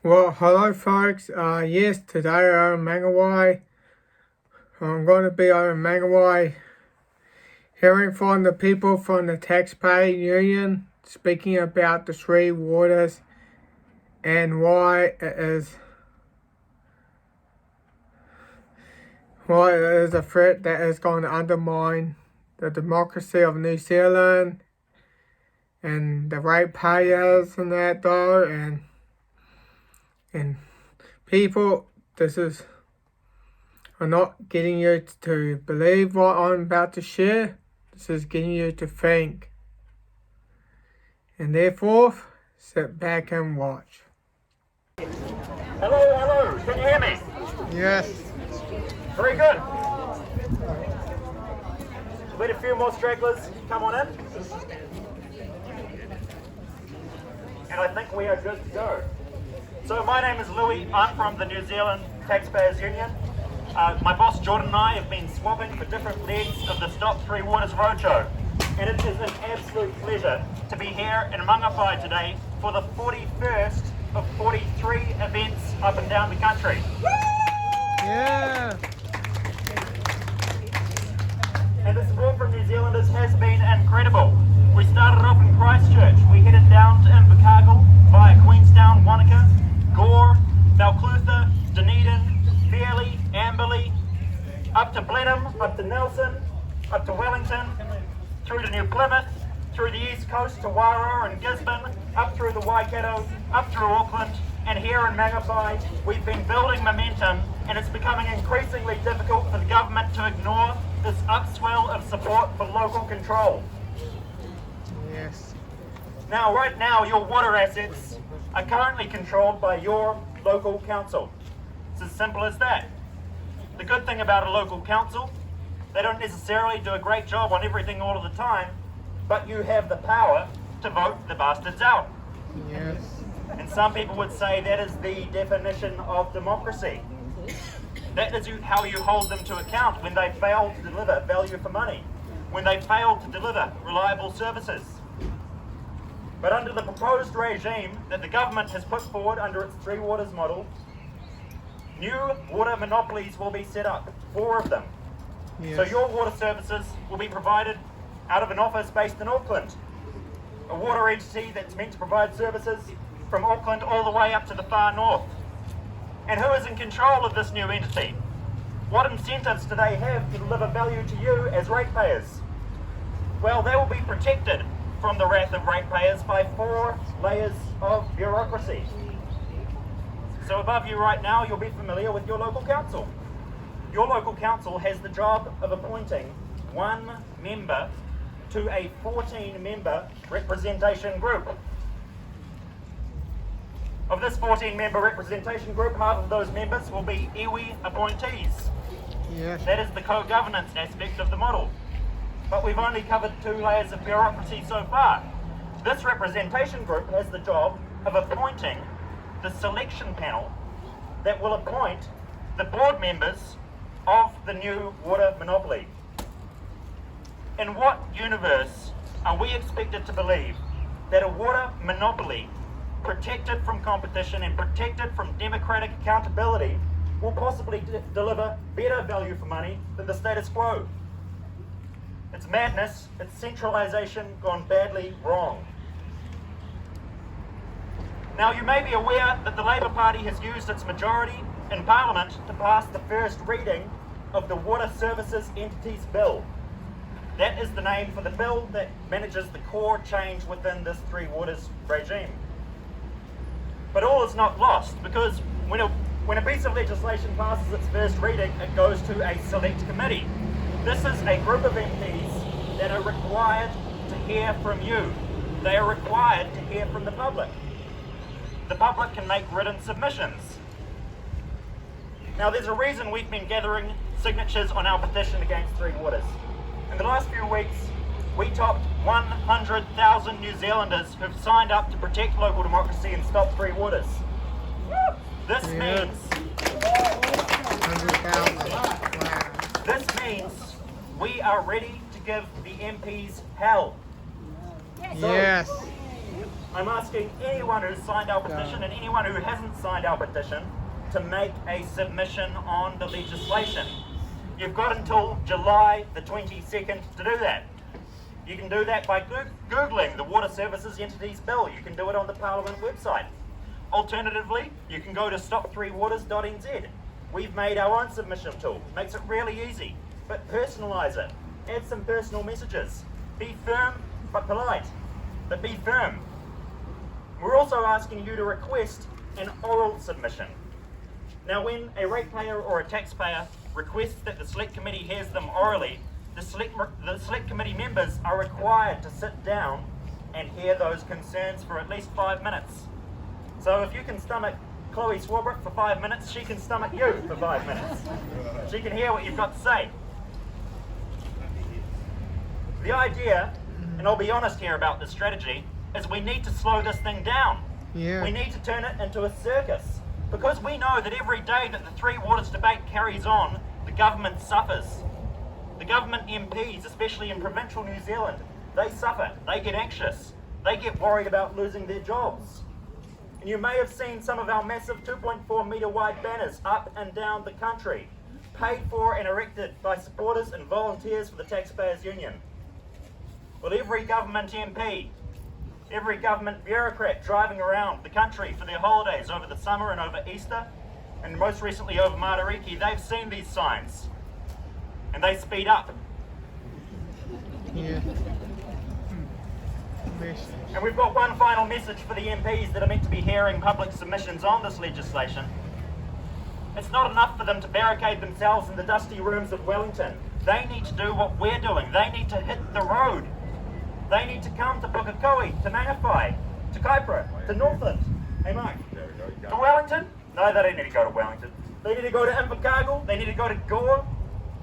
Well, hello folks. Yes, today I'm Mangawhai. I'm going to be on Mangawhai hearing from the people from the Taxpayer Union speaking about the three waters and why it is a threat that is going to undermine the democracy of New Zealand and the ratepayers and that though and people. I'm not getting you to believe what I'm about to share. This is getting you to think. And therefore, sit back and watch. Hello, can you hear me? Yes. Very good. Let a few more stragglers come on in. And I think we are good to go. So my name is Louis, I'm from the New Zealand Taxpayers Union. My boss Jordan and I have been swapping for different legs of the Stop Three Waters Roadshow. And it is an absolute pleasure to be here in Mangawhai today for the 41st of 43 events up and down the country. Yeah. And the support from New Zealanders has been incredible. We started off in Christchurch, we headed down to Invercargill via Queenstown, Wanaka, Gore, Balclutha, Dunedin, Fairlie, Amberley, up to Blenheim, up to Nelson, up to Wellington, through to New Plymouth, through the east coast to Wairoa and Gisborne, up through the Waikato, up through Auckland, and here in Mangawhai, we've been building momentum, and it's becoming increasingly difficult for the government to ignore this upswell of support for local control. Yes. Now, right now, your water assets are currently controlled by your local council. It's as simple as that. The good thing about a local council, they don't necessarily do a great job on everything all of the time, but you have the power to vote the bastards out. Yes. And some people would say that is the definition of democracy. That is how you hold them to account when they fail to deliver value for money, when they fail to deliver reliable services. But under the proposed regime that the government has put forward under its Three Waters model, new water monopolies will be set up, 4 of them. Yes. So your water services will be provided out of an office based in Auckland, a water entity that's meant to provide services from Auckland all the way up to the far north. And who is in control of this new entity? What incentives do they have to deliver value to you as ratepayers? Well, they will be protected from the wrath of ratepayers by 4 layers of bureaucracy. So above you right now, you'll be familiar with your local council. Your local council has the job of appointing 1 member to a 14-member representation group. Of this 14-member representation group, half of those members will be iwi appointees. Yes. That is the co-governance aspect of the model. But we've only covered 2 layers of bureaucracy so far. This representation group has the job of appointing the selection panel that will appoint the board members of the new water monopoly. In what universe are we expected to believe that a water monopoly protected from competition and protected from democratic accountability will possibly deliver better value for money than the status quo? It's madness, it's centralisation gone badly wrong. Now, you may be aware that the Labour Party has used its majority in Parliament to pass the first reading of the Water Services Entities Bill. That is the name for the bill that manages the core change within this Three Waters regime. But all is not lost, because when a piece of legislation passes its first reading, it goes to a select committee. This is a group of MPs that are required to hear from you. They are required to hear from the public. The public can make written submissions. Now, there's a reason we've been gathering signatures on our petition against Three Waters. In the last few weeks, we topped 100,000 New Zealanders who've signed up to protect local democracy and stop Three Waters. This means we are ready to give the MPs hell. Yes. I'm asking anyone who's signed our petition and anyone who hasn't signed our petition to make a submission on the legislation. You've got until July the 22nd to do that. You can do that by Googling the Water Services Entities Bill. You can do it on the Parliament website. Alternatively, you can go to stop3waters.nz. We've made our own submission tool. Makes it really easy, but personalise it. Add some personal messages. Be firm but polite, but be firm. We're also asking you to request an oral submission. Now, when a ratepayer or a taxpayer requests that the Select Committee hears them orally, the Select Committee members are required to sit down and hear those concerns for at least 5 minutes. So if you can stomach Chloe Swarbrick for 5 minutes, she can stomach you for 5 minutes. She can hear what you've got to say. The idea, and I'll be honest here about this strategy, is we need to slow this thing down. Yeah. We need to turn it into a circus. Because we know that every day that the Three Waters debate carries on, the government suffers. The government MPs, especially in provincial New Zealand, they suffer, they get anxious, they get worried about losing their jobs. And you may have seen some of our massive 2.4 metre wide banners up and down the country, paid for and erected by supporters and volunteers for the Taxpayers Union. Well, every government MP, every government bureaucrat driving around the country for their holidays over the summer and over Easter, and most recently over Matariki, they've seen these signs, and they speed up. Yeah. And we've got one final message for the MPs that are meant to be hearing public submissions on this legislation. It's not enough for them to barricade themselves in the dusty rooms of Wellington. They need to do what we're doing. They need to hit the road. They need to come to Pukekohe, to Mangawhai, to Kaipara, to Northland. Hey Mike, to Wellington? No, they don't need to go to Wellington. They need to go to Invercargill, they need to go to Gore,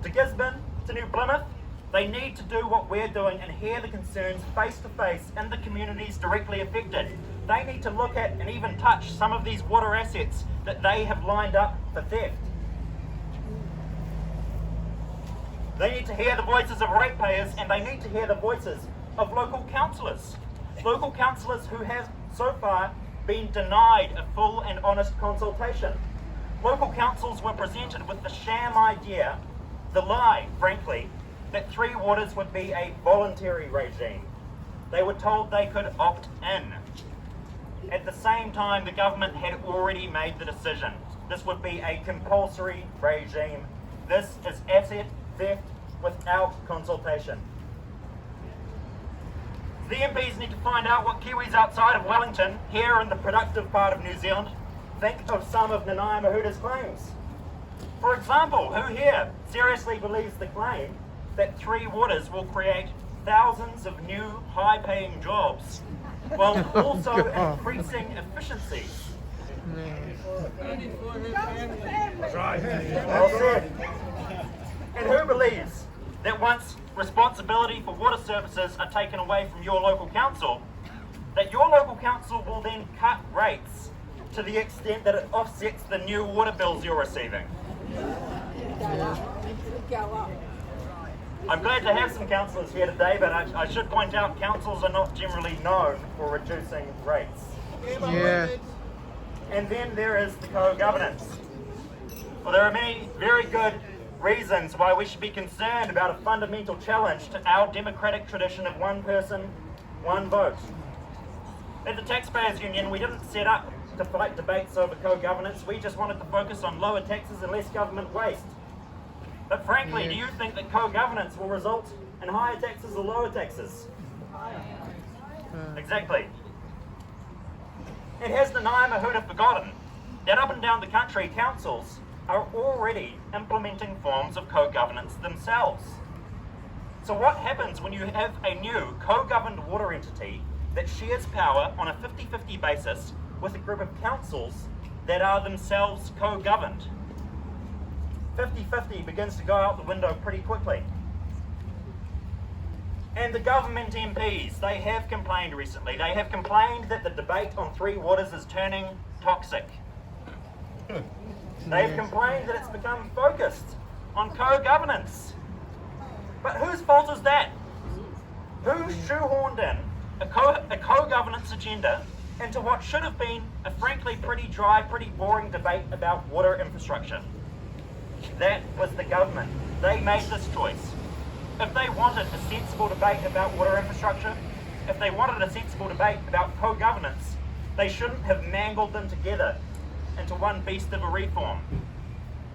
to Gisborne, to New Plymouth. They need to do what we're doing and hear the concerns face to face in the communities directly affected. They need to look at and even touch some of these water assets that they have lined up for theft. They need to hear the voices of ratepayers, and they need to hear the voices of local councillors. Local councillors who have so far been denied a full and honest consultation. Local councils were presented with the sham idea, the lie, frankly, that Three Waters would be a voluntary regime. They were told they could opt in. At the same time, the government had already made the decision. This would be a compulsory regime. This is asset theft without consultation. The MPs need to find out what Kiwis outside of Wellington, here in the productive part of New Zealand, think of some of Nanaia Mahuta's claims. For example, who here seriously believes the claim that Three Waters will create thousands of new high-paying jobs while also increasing efficiencies? Well said. And who believes that once responsibility for water services are taken away from your local council, that your local council will then cut rates to the extent that it offsets the new water bills you're receiving? I'm glad to have some councillors here today, but I should point out councils are not generally known for reducing rates. Yeah. And then there is the co-governance. Well, there are many very good reasons why we should be concerned about a fundamental challenge to our democratic tradition of one person, one vote. At the Taxpayers Union, we didn't set up to fight debates over co-governance. We just wanted to focus on lower taxes and less government waste. But frankly, do you think that co-governance will result in higher taxes or lower taxes? Exactly. And has Nanaia Mahuta forgotten that up and down the country, councils are already implementing forms of co-governance themselves? So what happens when you have a new co-governed water entity that shares power on a 50-50 basis with a group of councils that are themselves co-governed? 50-50 begins to go out the window pretty quickly. And the government MPs, they have complained recently. They have complained that the debate on Three Waters is turning toxic. They've complained that it's become focused on co-governance. But whose fault is that? Who shoehorned in a co-governance agenda into what should have been a frankly pretty dry, pretty boring debate about water infrastructure. That was the government. They made this choice. If they wanted a sensible debate about water infrastructure, if they wanted a sensible debate about co-governance, they shouldn't have mangled them together into one beast of a reform.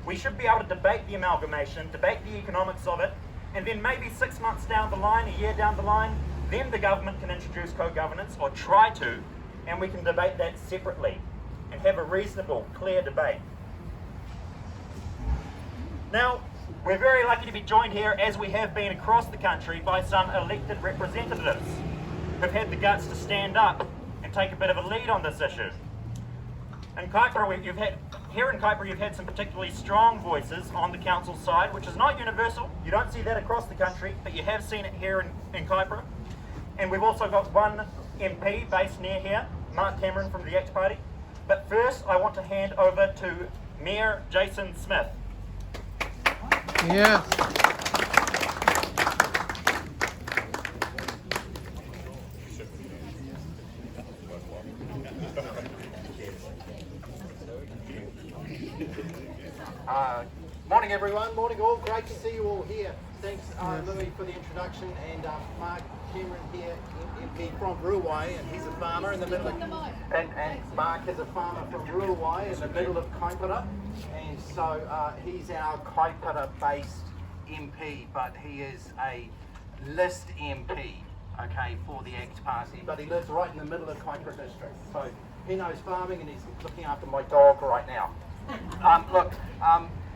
We should be able to debate the amalgamation, debate the economics of it, and then maybe 6 months down the line, a year down the line, then the government can introduce co-governance, or try to, and we can debate that separately and have a reasonable, clear debate. Now, we're very lucky to be joined here, as we have been across the country, by some elected representatives who've had the guts to stand up and take a bit of a lead on this issue. In Kaipara, you've had some particularly strong voices on the council side, which is not universal. You don't see that across the country, but you have seen it here in Kaipara. And we've also got one MP based near here, Mark Cameron from the ACT Party. But first, I want to hand over to Mayor Jason Smith. Yeah. Morning everyone, morning all, great to see you all here. Thanks Louis for the introduction, and Mark Cameron here, MP from Ruawai, and he's a farmer in the middle of, and Mark is a farmer from Ruawai in the middle of Kaipara, and so he's our Kaipara based MP, but he is a list MP, okay, for the ACT Party, but he lives right in the middle of Kaipara district, so he knows farming and he's looking after my dog right now.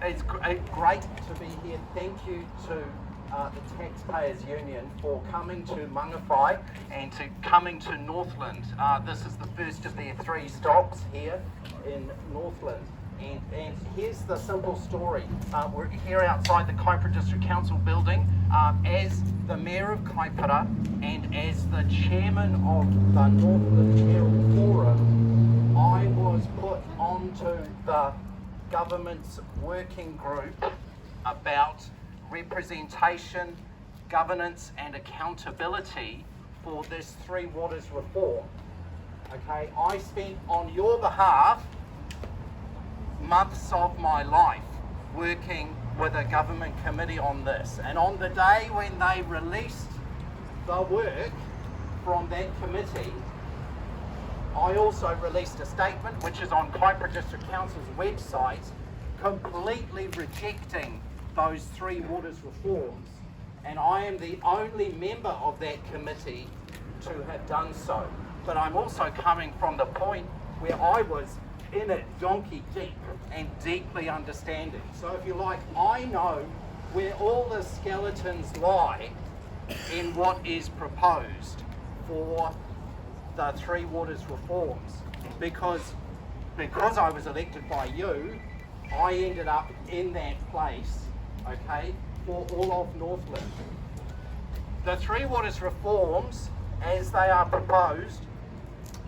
It's great to be here. Thank you to the Taxpayers Union for coming to Mangawhai and to coming to Northland. This is the first of their 3 stops here in Northland. And here's the simple story. We're here outside the Kaipara District Council building. As the Mayor of Kaipara and as the Chairman of the Northland Herald Forum, I was put onto the government's working group about representation, governance and accountability for this 3 Waters reform. Okay, I spent on your behalf months of my life working with a government committee on this, and on the day when they released the work from that committee, I also released a statement which is on Kaipara District Council's website completely rejecting those 3 Waters reforms, and I am the only member of that committee to have done so. But I'm also coming from the point where I was in it donkey deep and deeply understanding. So if you like, I know where all the skeletons lie in what is proposed for the 3 Waters reforms, because I was elected by you, I ended up in that place, okay, for all of Northland. The 3 Waters reforms, as they are proposed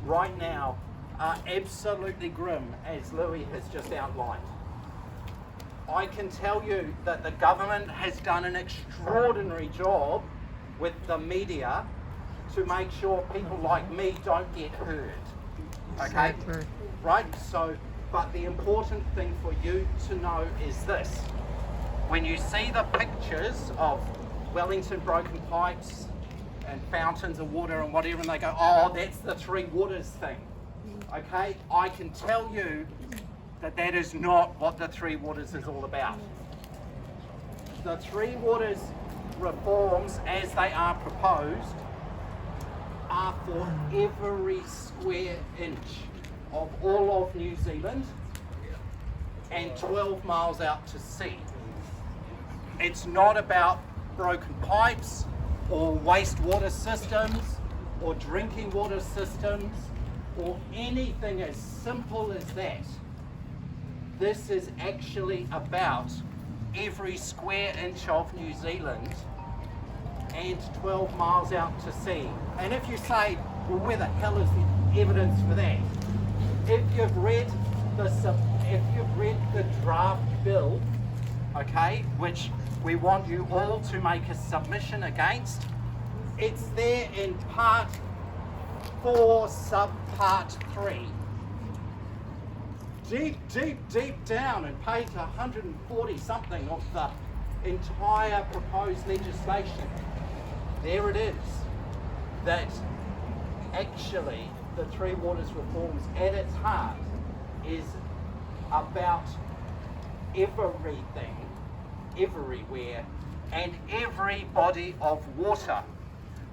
right now, are absolutely grim, as Louis has just outlined. I can tell you that the government has done an extraordinary job with the media to make sure people like me don't get heard. Okay? Right? So, but the important thing for you to know is this. When you see the pictures of Wellington broken pipes and fountains of water and whatever, and they go, oh, that's the 3 Waters thing. Okay? I can tell you that that is not what the 3 Waters is all about. The 3 Waters reforms, as they are proposed, are for every square inch of all of New Zealand and 12 miles out to sea. It's not about broken pipes or wastewater systems or drinking water systems or anything as simple as that. This is actually about every square inch of New Zealand and 12 miles out to sea. And if you say, well, where the hell is the evidence for that? If you've read the draft bill, okay, which we want you all to make a submission against, it's there in part 4 subpart 3. Deep down in page 140 something of the entire proposed legislation, there it is, that actually the Three Waters reforms at its heart is about everything, everywhere, and every body of water,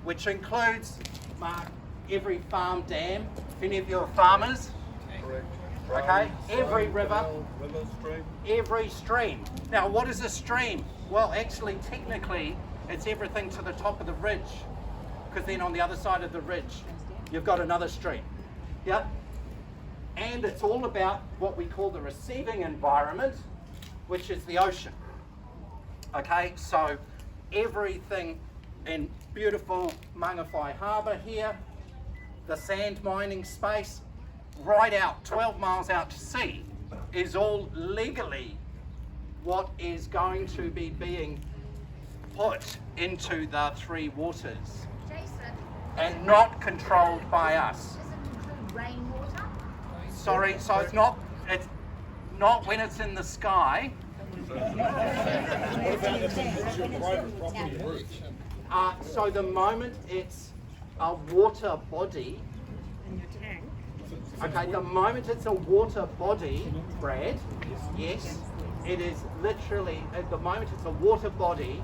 which includes, Mark, every farm dam, if any of you are farmers, okay, every river, every stream. Now, what is a stream? Well, actually, technically, it's everything to the top of the ridge, because then on the other side of the ridge, you've got another stream. Yeah? And it's all about what we call the receiving environment, which is the ocean. Okay, so everything in beautiful Mangawhai Harbour here, the sand mining space, right out 12 miles out to sea, is all legally what is going to be being put into the Three Waters. Jason, And not controlled by us. does it include rainwater? Sorry, so it's not when it's in the sky. So the moment it's a water body, okay, the moment it's a water body, Brad, yes, it is literally, at the moment it's a water body,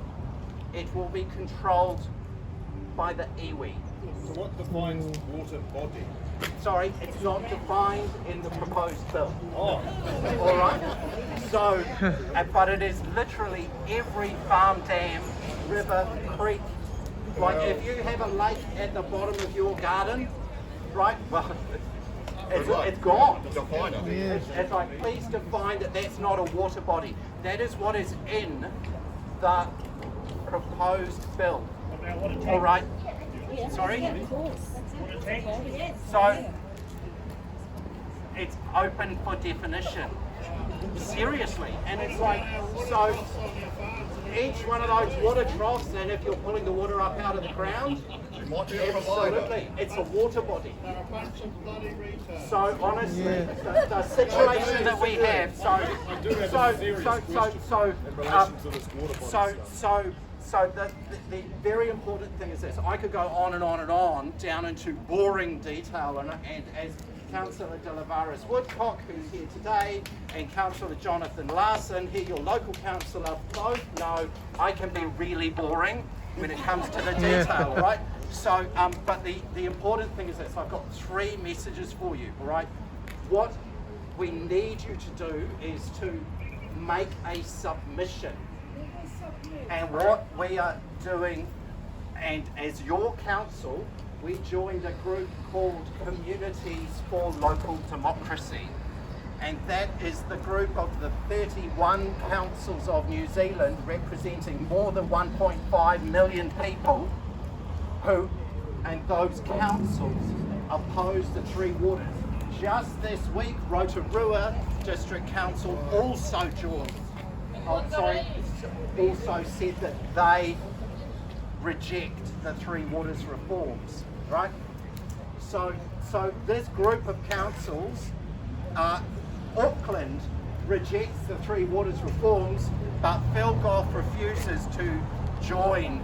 it will be controlled by the iwi. So what defines water body? Sorry, it's not defined in the proposed bill. Oh, All right. So, but it is literally every farm dam, river, creek. Like if you have a lake at the bottom of your garden, right? Well, it's gone. define it. It's like, please define that that's not a water body. That is what is in the proposed bill. All right. Sorry. So it's open for definition. Seriously, and it's like, so each one of those water troughs, and if you're pulling the water up out of the ground, It might be a provider. absolutely, it's a water body. So honestly, the situation that we have, I do have a serious question in relation to this water body. So the very important thing is this. I could go on and on and on down into boring detail, and as Councillor De Lavaris Woodcock, who's here today, and Councillor Jonathan Larson, here your local councillor, both know I can be really boring when it comes to the detail, all right? So, but the important thing is this. I've got 3 messages for you, all right? What we need you to do is to make a submission. And what we are doing, and as your council, we joined a group called Communities for Local Democracy. And that is the group of the 31 councils of New Zealand, representing more than 1.5 million people, who, and those councils oppose the Three Waters. Just this week, Rotorua District Council also joined. Also said that they reject the Three Waters reforms, right? So this group of councils, Auckland rejects the Three Waters reforms, but Phil Goff refuses to join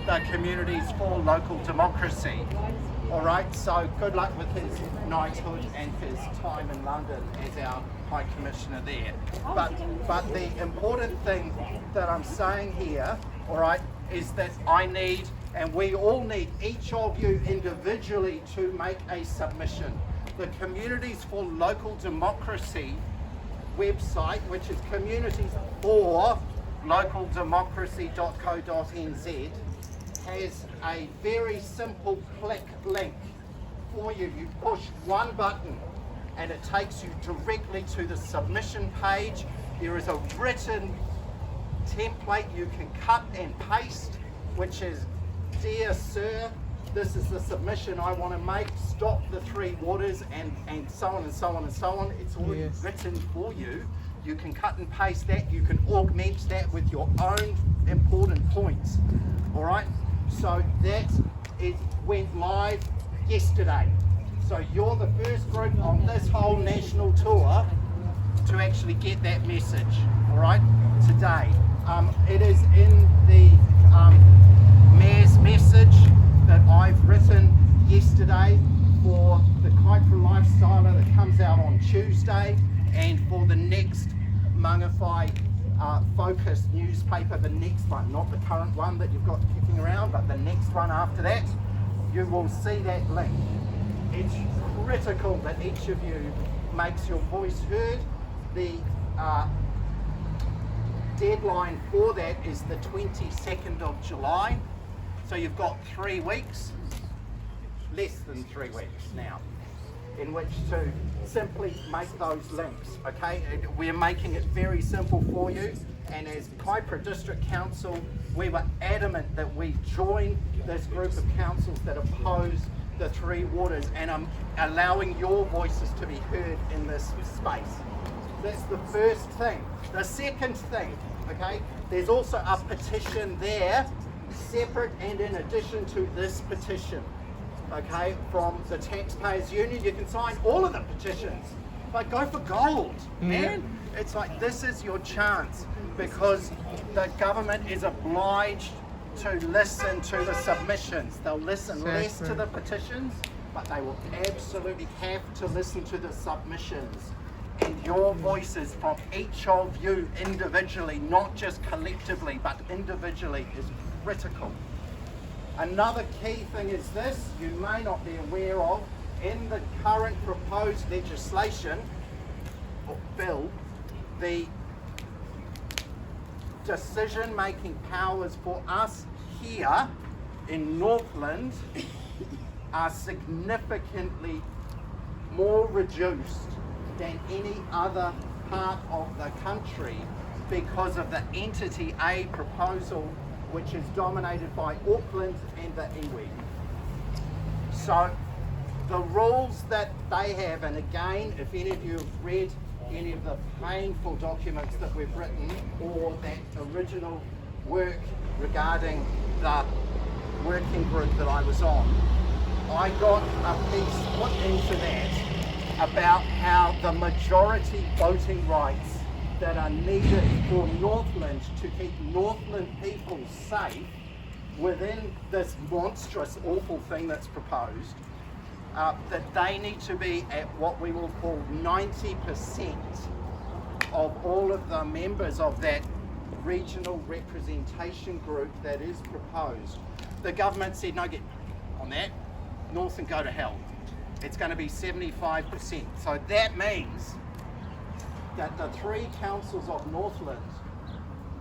the Communities for Local Democracy. All right, so good luck with his knighthood and his time in London as our High Commissioner there. But the important thing that I'm saying here, all right, is that I need, and we all need, each of you individually to make a submission. The Communities for Local Democracy website, which is communities4localdemocracy.co.nz, has a very simple click link for you. You push one button and it takes you directly to the submission page. There is a written template you can cut and paste, which is, "Dear Sir, this is the submission I want to make, stop the Three Waters," and so on and so on and so on. It's already written for you. You can cut and paste that. You can augment that with your own important points. All right? So that went live yesterday. So you're the first group on this whole national tour to actually get that message, all right, today. It is in the Mayor's message that I've written yesterday for the Kaipara Lifestyler that comes out on Tuesday, and for the next Mangawhai focused newspaper, the next one, not the current one that you've got kicking around, but the next one after that, you will see that link. It's critical that each of you makes your voice heard. The deadline for that is the 22nd of July. So you've got 3 weeks, less than 3 weeks now, in which to simply make those links, okay? We're making it very simple for you, and as Kaipara District Council, we were adamant that we join this group of councils that oppose the Three Waters and allowing your voices to be heard in this space. That's the first thing. The second thing, okay, there's also a petition there, separate and in addition to this petition, okay, from the Taxpayers Union. You can sign all of the petitions, but go for gold, man. It's like, this is your chance, because the government is obliged to listen to the submissions. They'll listen less to the petitions, but they will absolutely have to listen to the submissions. And your voices from each of you individually, not just collectively, but individually, is critical. Another key thing is this, you may not be aware of, in the current proposed legislation, or bill, the decision-making powers for us here in Northland are significantly more reduced than any other part of the country because of the Entity A proposal, which is dominated by Auckland and the iwi. So the rules that they have, and again, if any of you have read any of the painful documents that we've written, or that original work regarding the working group that I was on, I got a piece put into that about how the majority voting rights that are needed for Northland to keep Northland people safe within this monstrous, awful thing that's proposed, that they need to be at what we will call 90% of all of the members of that regional representation group that is proposed. The government said, no, get on that, Northland go to hell. It's going to be 75%. So that means that the 3 councils of Northland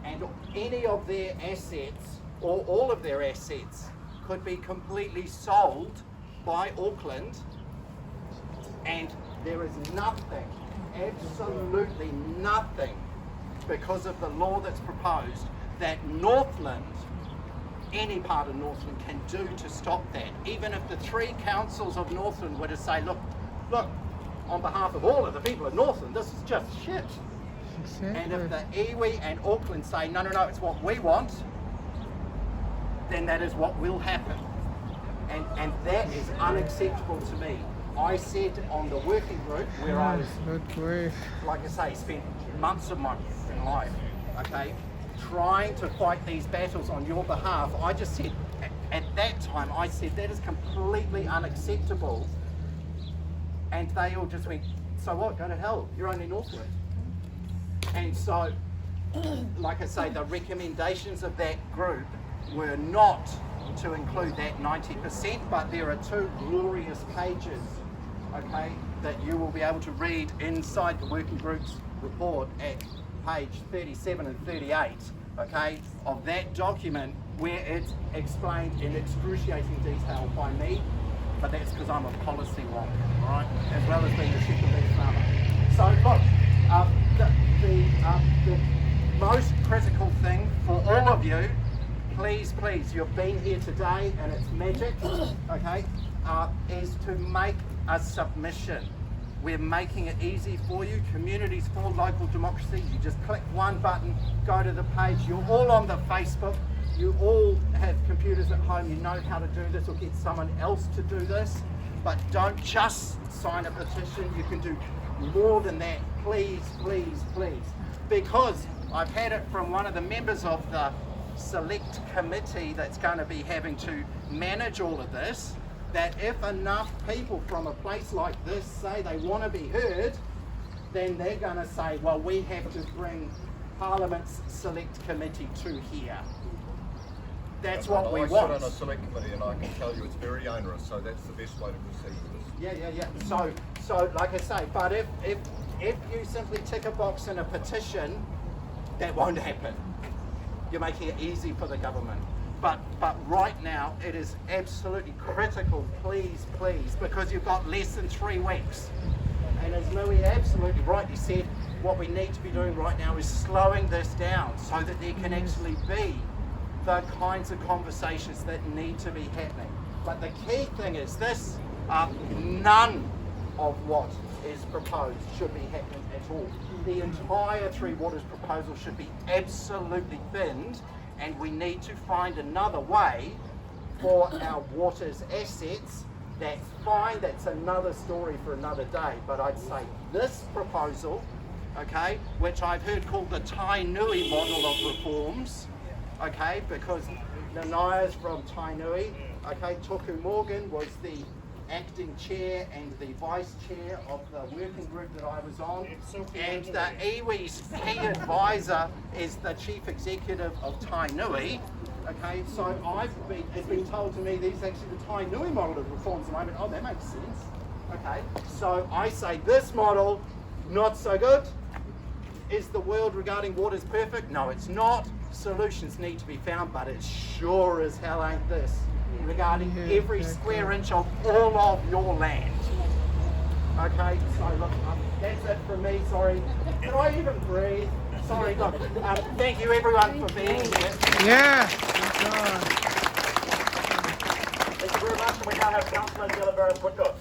and any of their assets, or all of their assets, could be completely sold by Auckland, and there is nothing, absolutely nothing, because of the law that's proposed, that Northland, any part of Northland, can do to stop that. Even if the 3 councils of Northland were to say, look, on behalf of all of the people of Northland, this is just shit. Exactly. And if the iwi and Auckland say, no, it's what we want, then that is what will happen. And that is unacceptable to me. I said on the working group, where I was, like I say, spent months of my life, okay, trying to fight these battles on your behalf, I just said, at that time, I said, that is completely unacceptable. And they all just went, so what, go to hell, you're only Northland. And so, like I say, the recommendations of that group were not to include that 90%, but there are 2 glorious pages, okay, that you will be able to read inside the working group's report at page 37 and 38, okay, of that document, where it's explained in excruciating detail by me, but that's because I'm a policy wonk, all right, as well as being a shepherd farmer. So look, the most critical thing for all of you, please, you've been here today and it's magic, okay, is to make a submission. We're making it easy for you. Communities for Local Democracy. You just click one button, go to the page. You're all on the Facebook you all have computers at home, you know how to do this, or get someone else to do this, but don't just sign a petition. You can do more than that, please, please, please. Because I've had it from one of the members of the select committee that's going to be having to manage all of this, that if enough people from a place like this say they want to be heard, then they're going to say, well, we have to bring Parliament's select committee to here. That's what we want. I sit on a select committee and I can tell you it's very onerous, so that's the best way to proceed with this. Yeah. So like I say, but if you simply tick a box in a petition, that won't happen. You're making it easy for the government. But right now, it is absolutely critical, please, because you've got less than 3 weeks. And as Louis absolutely rightly said, what we need to be doing right now is slowing this down so that there can actually be the kinds of conversations that need to be happening. But the key thing is this, none of what is proposed should be happening at all. The entire Three Waters proposal should be absolutely binned, and we need to find another way for our waters assets. That's fine, that's another story for another day, but I'd say this proposal, okay, which I've heard called the Tainui model of reforms, okay, because Nanaya's from Tainui, okay, Toku Morgan was the acting chair and the vice chair of the working group that I was on, and the iwi's key advisor is the chief executive of Tainui. Okay, so it's been told to me these actually the Tainui model of reforms, and I went, oh, that makes sense. Okay, so I say this model, not so good. Is the world regarding waters perfect? No, it's not. Solutions need to be found, but it sure as hell ain't this regarding every square inch of all of your land. Okay, so look, that's it from me, sorry. Can I even breathe? Sorry, look, thank you everyone for being here. Yeah. Thank you very much. We now have Councillor Delaveras Woodcock.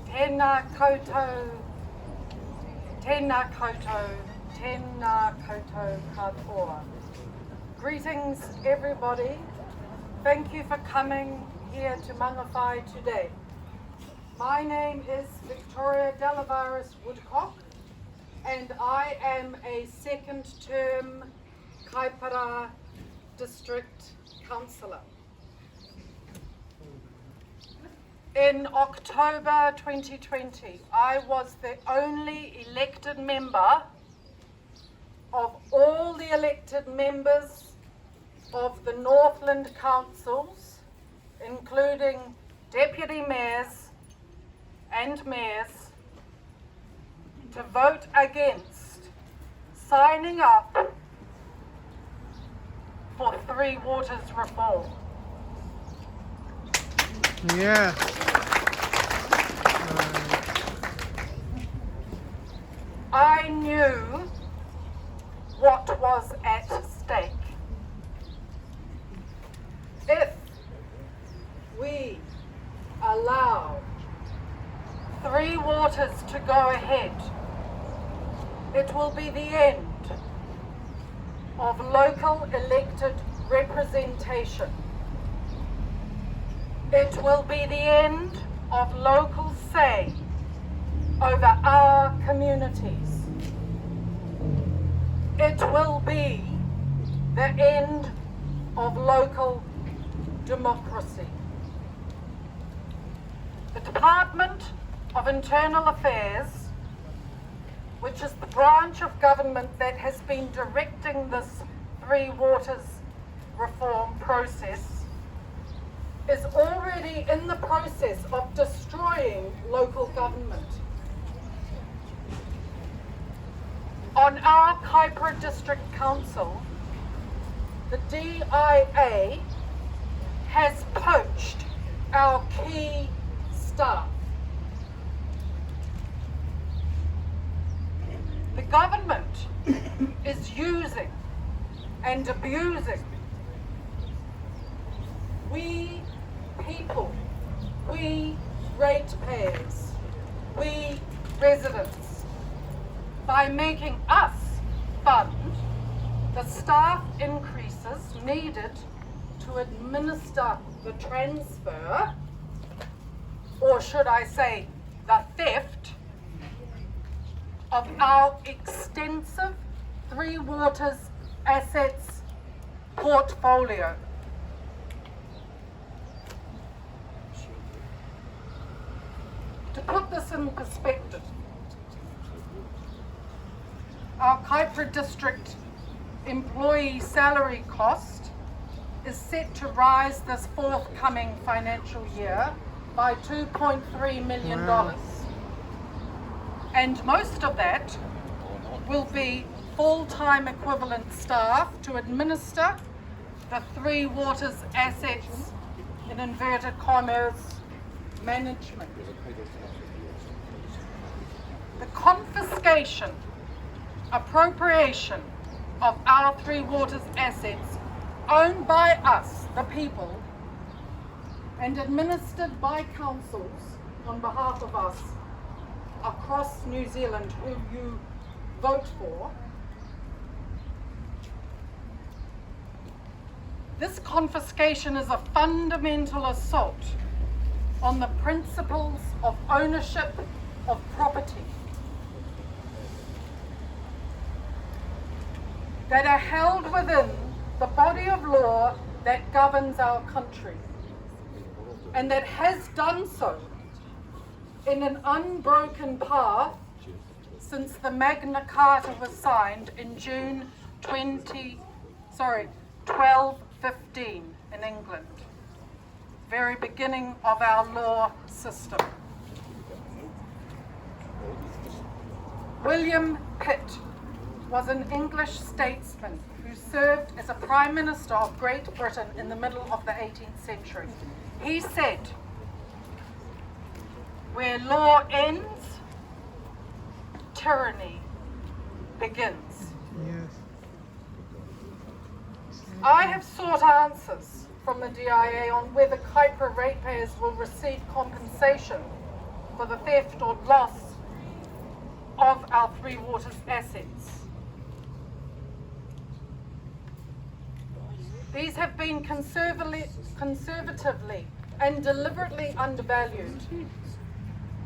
Tēnā koutou, tēnā koutou, tēnā koutou katoa. Greetings everybody. Thank you for coming here to Mangawhai today. My name is Victoria Delaveras Woodcock, and I am a second term Kaipara District Councillor. In October 2020, I was the only elected member of all the elected members of the Northland councils, including deputy mayors and mayors, to vote against signing up for Three Waters reform. Yeah. I knew what was at stake. If we allow Three Waters to go ahead, it will be the end of local elected representation. It will be the end of local say over our communities. It will be the end of local democracy. The Department of Internal Affairs, which is the branch of government that has been directing this Three Waters reform process, is already in the process of destroying local government. On our Kaipara District Council, the DIA has poached our key staff. The government is using and abusing we people, we ratepayers, we residents by making us fund the staff increases needed to administer the transfer, or should I say the theft, of our extensive Three Waters assets portfolio. To put this in perspective, our Kaipara District employee salary cost is set to rise this forthcoming financial year by $2.3 million. And most of that will be full-time equivalent staff to administer the Three Waters assets in inverted commas management. The confiscation, appropriation of our Three Waters assets owned by us, the people, and administered by councils on behalf of us across New Zealand who you vote for. This confiscation is a fundamental assault on the principles of ownership of property that are held within the body of law that governs our country, and that has done so in an unbroken path since the Magna Carta was signed in June 1215 in England, very beginning of our law system. William Pitt was an English statesman who served as a Prime Minister of Great Britain in the middle of the 18th century. He said, "Where law ends, tyranny begins." Yes. I have sought answers from the DIA on whether Kaipara ratepayers will receive compensation for the theft or loss of our Three Waters assets. These have been conservatively and deliberately undervalued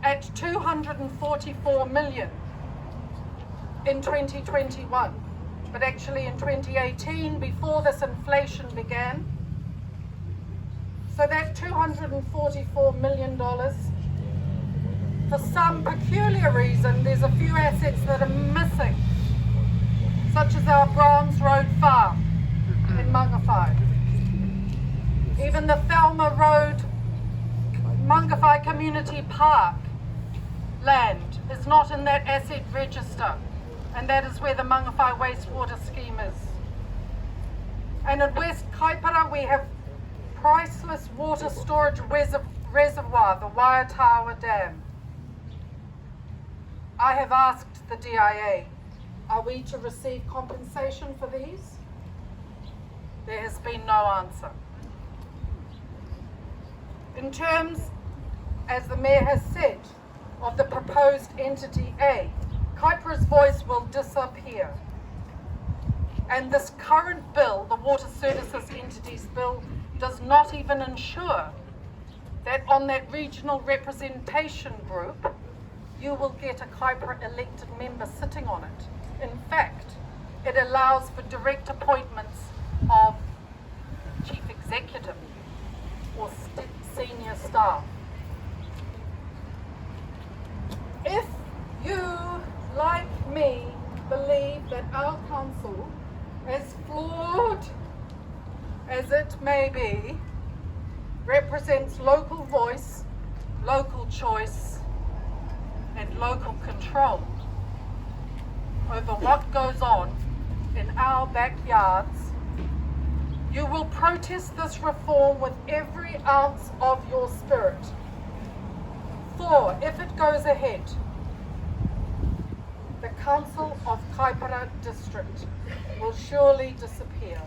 at $244 million in 2021, but actually in 2018, before this inflation began. So that $244 million, for some peculiar reason, there's a few assets that are missing, such as our Browns Road farm in Mangawhai. Even the Thelma Road Mangawhai Community Park land is not in that asset register, and that is where the Mangawhai wastewater scheme is. And in West Kaipara we have priceless water storage reservoir, the Waitawa Dam. I have asked the DIA, are we to receive compensation for these? There has been no answer. In terms, as the Mayor has said, of the proposed entity A, Kaipara's voice will disappear. And this current bill, the Water Services Entities Bill, does not even ensure that on that regional representation group, you will get a Kaipara elected member sitting on it. In fact, it allows for direct appointments of chief executive or senior staff. If you, like me, believe that our council, as flawed as it may be, represents local voice, local choice, and local control over what goes on in our backyards, you will protest this reform with every ounce of your spirit. For if it goes ahead, the Council of Kaipara District will surely disappear,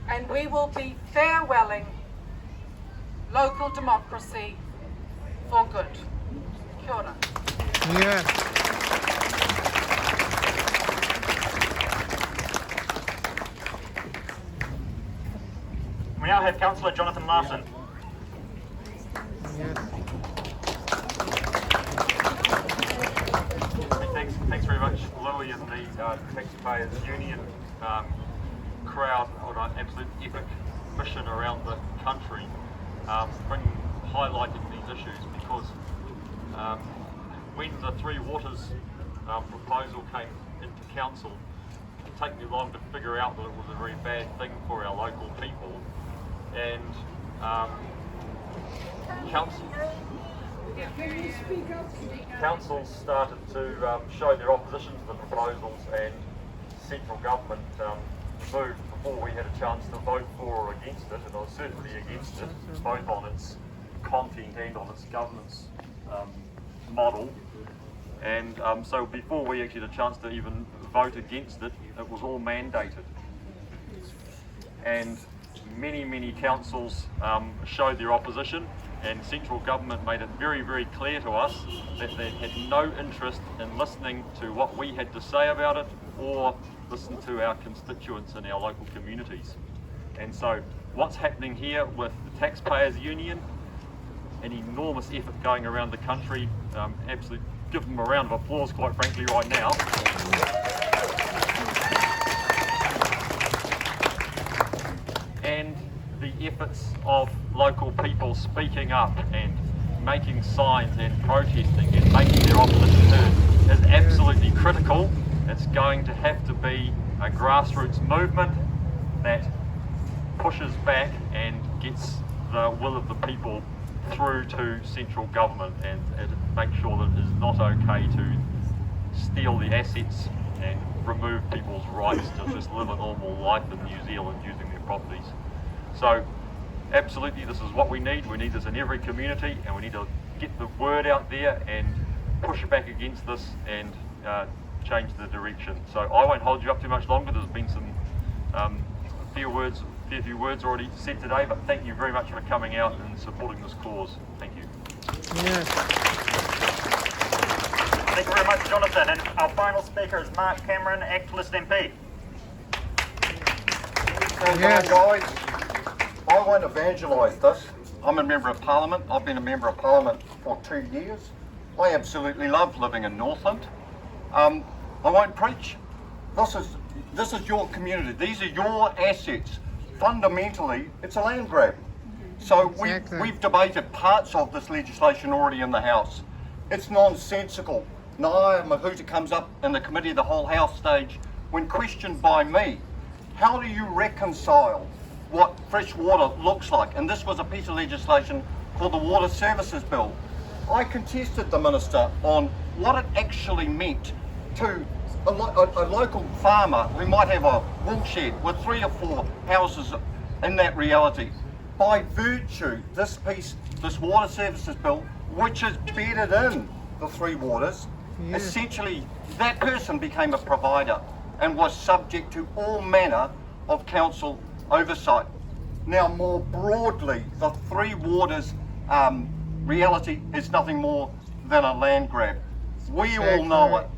and we will be farewelling local democracy for good. Kia ora. Yes. We now have Councillor Jonathan Larson. Yes. Thanks very much, Louis and the Taxpayers Union crowd on an absolute epic mission around the country, highlighting these issues because when the Three Waters proposal came into council, it didn't take me long to figure out that it was a very bad thing for our local people, and councils started to show their opposition to the proposals, and central government moved before we had a chance to vote for or against it, and I was certainly against it, both on its content and on its governance model. And so before we actually had a chance to even vote against it, it was all mandated. And many councils showed their opposition, and central government made it very, very clear to us that they had no interest in listening to what we had to say about it or listen to our constituents in our local communities. And so what's happening here with the Taxpayers Union, an enormous effort going around the country, absolutely give them a round of applause quite frankly right now. And the efforts of local people speaking up and making signs and protesting and making their opposition heard is absolutely critical. It's going to have to be a grassroots movement that pushes back and gets the will of the people through to central government, and make sure that it is not okay to steal the assets and remove people's rights to just live a normal life in New Zealand using their properties. So absolutely, this is what we need. We need this in every community, and we need to get the word out there and push back against this and change the direction. So I won't hold you up too much longer. There's been some fair few words already said today, but thank you very much for coming out and supporting this cause. Thank you. Yes. Thank you very much, Jonathan. And our final speaker is Mark Cameron, Activist MP. Yes. Guys, I won't evangelise this. I'm a Member of Parliament. I've been a Member of Parliament for 2 years. I absolutely love living in Northland. I won't preach. This is your community. These are your assets. Fundamentally, it's a land grab. So we've debated parts of this legislation already in the House. It's nonsensical. Naya Mahuta comes up in the Committee of the Whole House stage when questioned by me, how do you reconcile what fresh water looks like? And this was a piece of legislation called the Water Services Bill. I contested the Minister on what it actually meant to a local farmer who might have a wool shed with 3 or 4 houses in that reality. By virtue, this Water Services Bill, which is bedded in the Three Waters, essentially that person became a provider and was subject to all manner of council oversight. Now, more broadly, the Three Waters reality is nothing more than a land grab. We all know it.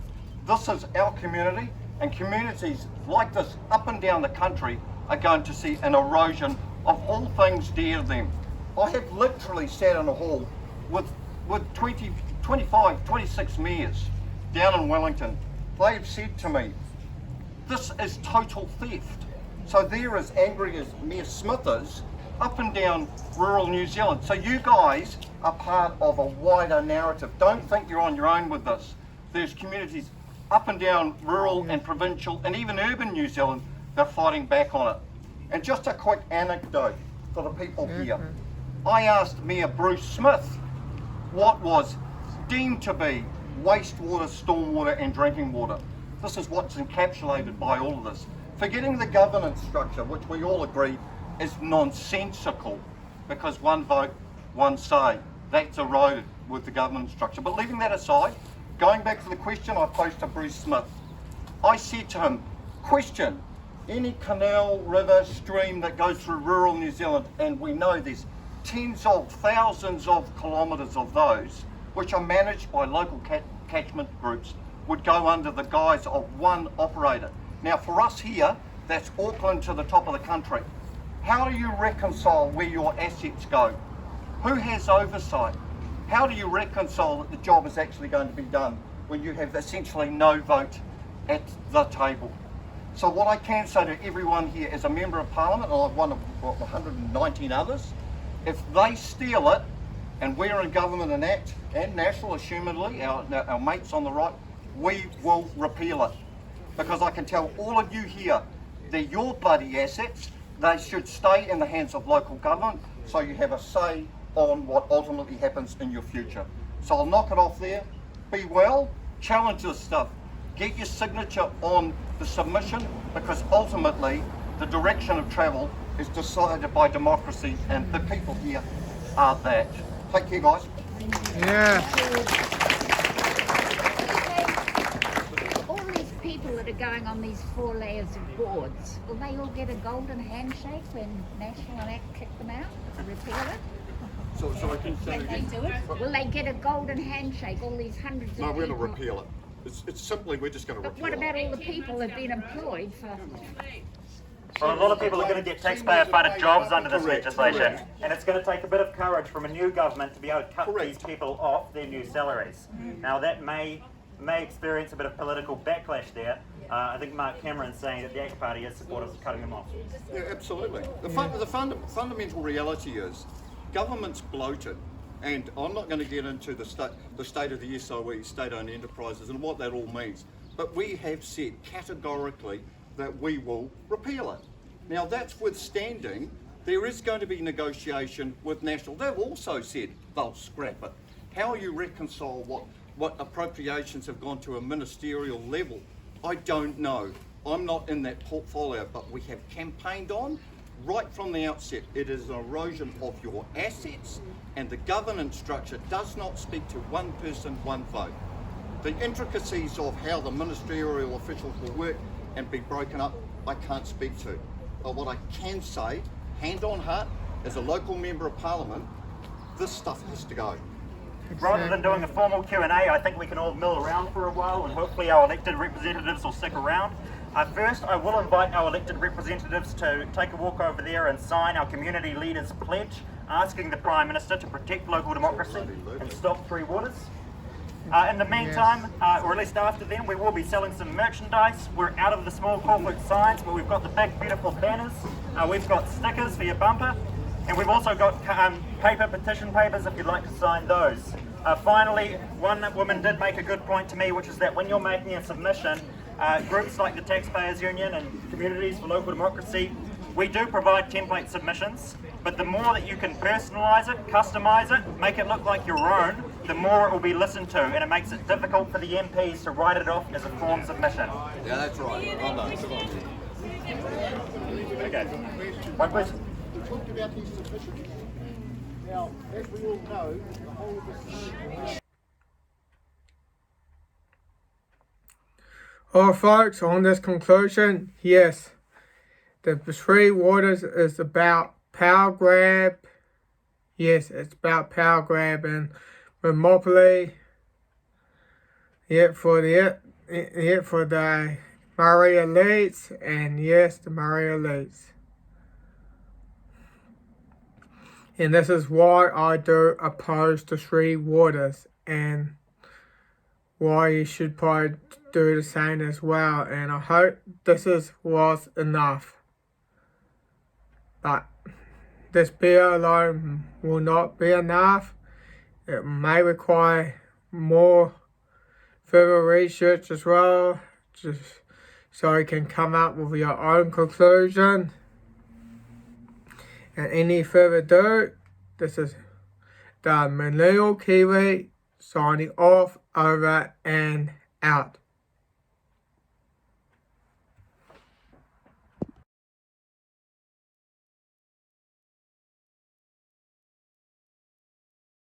This is our community, and communities like this up and down the country are going to see an erosion of all things dear to them. I have literally sat in a hall with 20, 25, 26 mayors down in Wellington. They've said to me, this is total theft. So they're as angry as Mayor Smith is up and down rural New Zealand. So you guys are part of a wider narrative. Don't think you're on your own with this. There's communities up and down rural and provincial and even urban New Zealand that are fighting back on it. And just a quick anecdote for the people here. I asked Mayor Bruce Smith what was deemed to be wastewater, stormwater and drinking water. This is what's encapsulated by all of this. Forgetting the governance structure, which we all agree is nonsensical, because one vote, one say. That's eroded with the governance structure. But leaving that aside, going back to the question I posed to Bruce Smith, I said to him, question, any canal, river, stream that goes through rural New Zealand, and we know there's tens of thousands of kilometres of those, which are managed by local catchment groups, would go under the guise of one operator. Now for us here, that's Auckland to the top of the country. How do you reconcile where your assets go? Who has oversight? How do you reconcile that the job is actually going to be done when you have essentially no vote at the table? So what I can say to everyone here as a Member of Parliament, and I'm one of 119 others, if they steal it, and we're in government and national, assumedly, our mates on the right, we will repeal it. Because I can tell all of you here, they're your bloody assets. They should stay in the hands of local government so you have a say on what ultimately happens in your future. So I'll knock it off there. Be well, challenge this stuff. Get your signature on the submission, because ultimately the direction of travel is decided by democracy, and the people here are that. Take care, guys. Yeah. All these people that are going on these 4 layers of boards, will they all get a golden handshake when National and Act kick them out and repeal it? So I can say Can they do it? Will they get a golden handshake, all these hundreds of no, people? we're going to repeal it. It's simply, we're just going to But repeal what about all the people who've been employed for... Well, a lot of people are going to get taxpayer-funded jobs under this Correct, legislation, correct. and it's going to take a bit of courage from a new government to be able to cut Correct. these people off their new salaries. Now, that may experience a bit of political backlash there. I think Mark Cameron's saying that the ACT Party is supportive of cutting them off. Yeah, absolutely. The fundamental reality is government's bloated, and I'm not going to get into the state of the SOE, state-owned enterprises, and what that all means. But we have said categorically that we will repeal it. Now that's withstanding, there is going to be negotiation with National. They've also said they'll scrap it. How you reconcile what appropriations have gone to a ministerial level, I don't know. I'm not in that portfolio, but we have campaigned on right from the outset. It is an erosion of your assets, and the governance structure does not speak to one person, one vote. The intricacies of how the ministerial officials will work and be broken up, I can't speak to. But what I can say, hand on heart, as a local Member of Parliament, this stuff has to go. Rather than doing a formal Q&A, I think we can all mill around for a while, and hopefully our elected representatives will stick around. First, I will invite our elected representatives to take a walk over there and sign our community leaders' pledge, asking the Prime Minister to protect local democracy and stop Three Waters. In the meantime, or at least after then, we will be selling some merchandise. We're out of the small corporate signs, but we've got the big, beautiful banners. We've got stickers for your bumper, and we've also got paper petition papers if you'd like to sign those. Finally, one woman did make a good point to me, which is that when you're making a submission, groups like the Taxpayers Union and Communities for Local Democracy, we do provide template submissions, but the more that you can personalise it, customise it, make it look like your own, the more it will be listened to, and it makes it difficult for the MPs to write it off as a form submission. Yeah, that's right. Well done. Good on you. Okay. One question. We talked about these submissions. Now, as we all know, the whole of this... Well, folks, on this conclusion, yes, the Three Waters is about power grab. Yes, it's about power grab and monopoly. Yet for the Murray elites, and yes, the Murray elites. And this is why I do oppose the Three Waters, and why you should probably do the same as well. And I hope this was enough. But this bill alone will not be enough. It may require more further research as well, just so you can come up with your own conclusion. And any further ado, this is the Millennial Kiwi signing off, over and out.